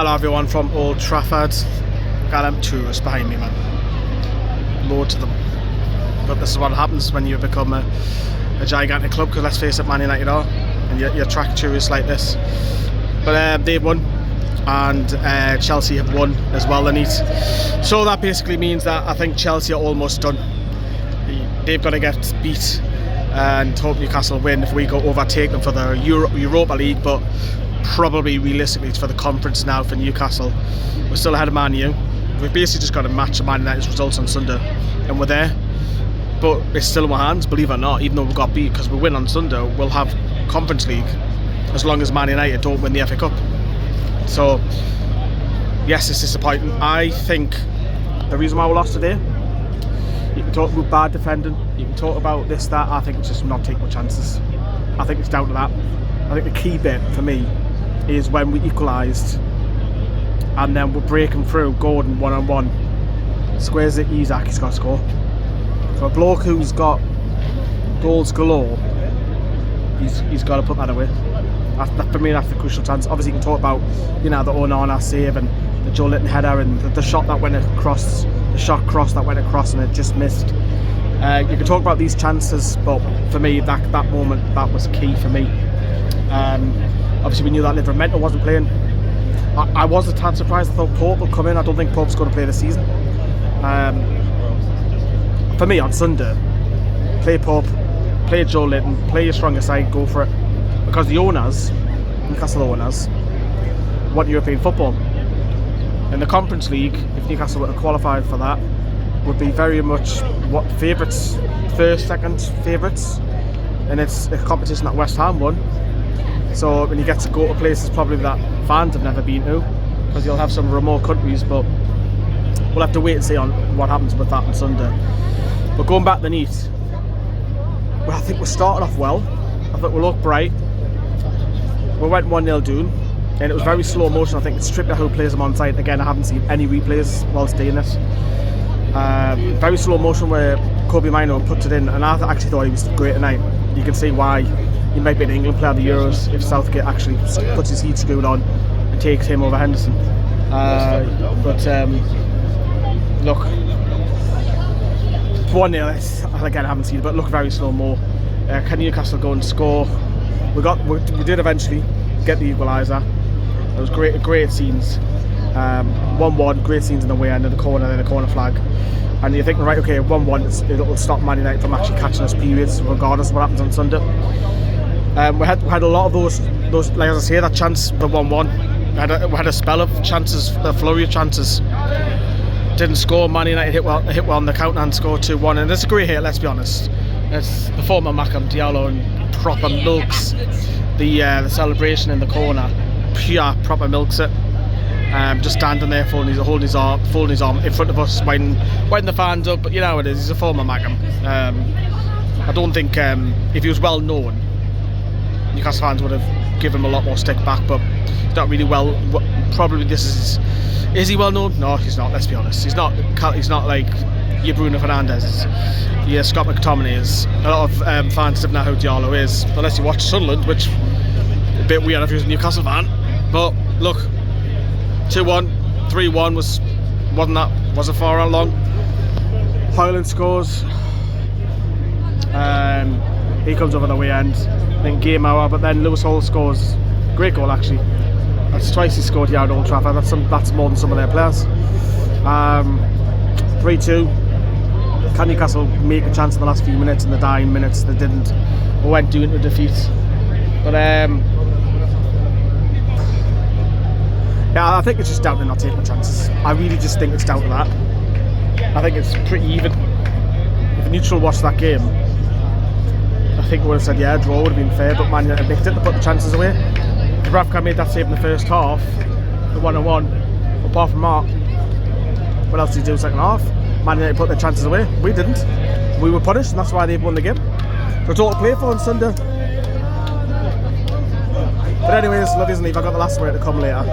Hello everyone from Old Trafford. Got them tourists behind me, man. Loads of them. But this is what happens when you become a gigantic club, because let's face it, Man United are, and you attract tourists like this. But they've won, and Chelsea have won as well, the neat. So that basically means that I think Chelsea are almost done. They've got to get beat and hope Newcastle win if we go overtake them for the Europa League, but probably realistically it's for the conference now for Newcastle. We're still ahead of Man U. We've basically just got to match Man United's results on Sunday and we're there, but it's still in our hands, believe it or not. Even though we got beat, because we win on Sunday, we'll have Conference League as long as Man United don't win the FA Cup. So yes, it's disappointing. I think the reason why we lost today, you can talk about bad defending, you can talk about this, that. I think it's just not taking the chances. I think it's down to that. I think the key bit for me is when we equalised and then we're breaking through Gordon one-on-one. Squares it, Isak, he's got to score. For a bloke who's got goals galore, he's got to put that away. For me, that's the crucial chance. Obviously, you can talk about, you know, the Onana save and the Joe Linton header and the shot that went across, the shot cross that went across and it just missed. You can talk about these chances, but for me, that moment, that was key for me. Obviously, we knew that Livramento wasn't playing. I was a tad surprised. I thought Pope would come in. I don't think Pope's going to play this season. For me, on Sunday, play Pope, play Joe Linton, play your stronger side, go for it. Because the owners, Newcastle owners, want European football. In the Conference League, if Newcastle were to qualify for that, would be very much what favourites, first, second favourites. And it's a competition that West Ham won. So when you get to go to places probably that fans have never been to, because you'll have some remote countries, but we'll have to wait and see on what happens with that on Sunday. But going back to the neat, well, I think we started off well. I think we looked bright. We went 1-0 down, and it was very slow motion. I think it's stripped out who plays them on side. Again, I haven't seen any replays whilst doing this. Very slow motion where Kobe Mino puts it in, and I actually thought he was great tonight. You can see why he might be an England player of the Euros if Southgate actually puts his heat screwed on and takes him over Henderson. Look, 1-0, again I haven't seen it, but look, very slow mo. Can Newcastle go and score? We did eventually get the equaliser. It was great scenes. 1-1, great scenes in the way end of the corner, then the corner flag. And you're thinking, right, okay, 1-1, it'll stop Man United from actually catching us periods, regardless of what happens on Sunday. We had a lot of those, like as I say, that chance, the 1-1. We had a spell of chances, a flurry of chances. Didn't score. Man United hit well on the counter and scored 2-1. And it's a great hit, let's be honest. It's the former Macam Diallo and proper milks the celebration in the corner. Pure, proper milks it. Just standing there folding his arm in front of us, winding the fans up. But you know how it is, he's a former Macam. I don't think if he was well known, Newcastle fans would have given him a lot more stick back, but he's not really well. Probably is he well known? No, he's not. Let's be honest. He's not like your Bruno Fernandes. Yeah, Scott McTominay is. A lot of fans don't know who Diallo is, unless you watch Sunderland, which is a bit weird if you're a Newcastle fan. But look, 2-1, 3-1 wasn't far along. Hoyland scores. He comes over the way end. Then game hour, but then Lewis Hall scores. Great goal actually. That's twice he scored here at Old Trafford. That's more than some of their players. 3-2. Can Newcastle make a chance in the last few minutes? In the dying minutes, they didn't. We went due into defeat. But yeah, I think it's just down to not taking chances. I really just think it's down to that. I think it's pretty even. If a neutral watched that game, I think we would have said, yeah, draw would have been fair, but Man United nicked it to put the chances away. Dubravka made that save in the first half, the 1-1. Apart from Mark, what else did he do in the second half? Man United put their chances away. We didn't. We were punished, and that's why they've won the game. So it's all to play for on Sunday. But anyways, love yous and leave. I've got the last word to come later.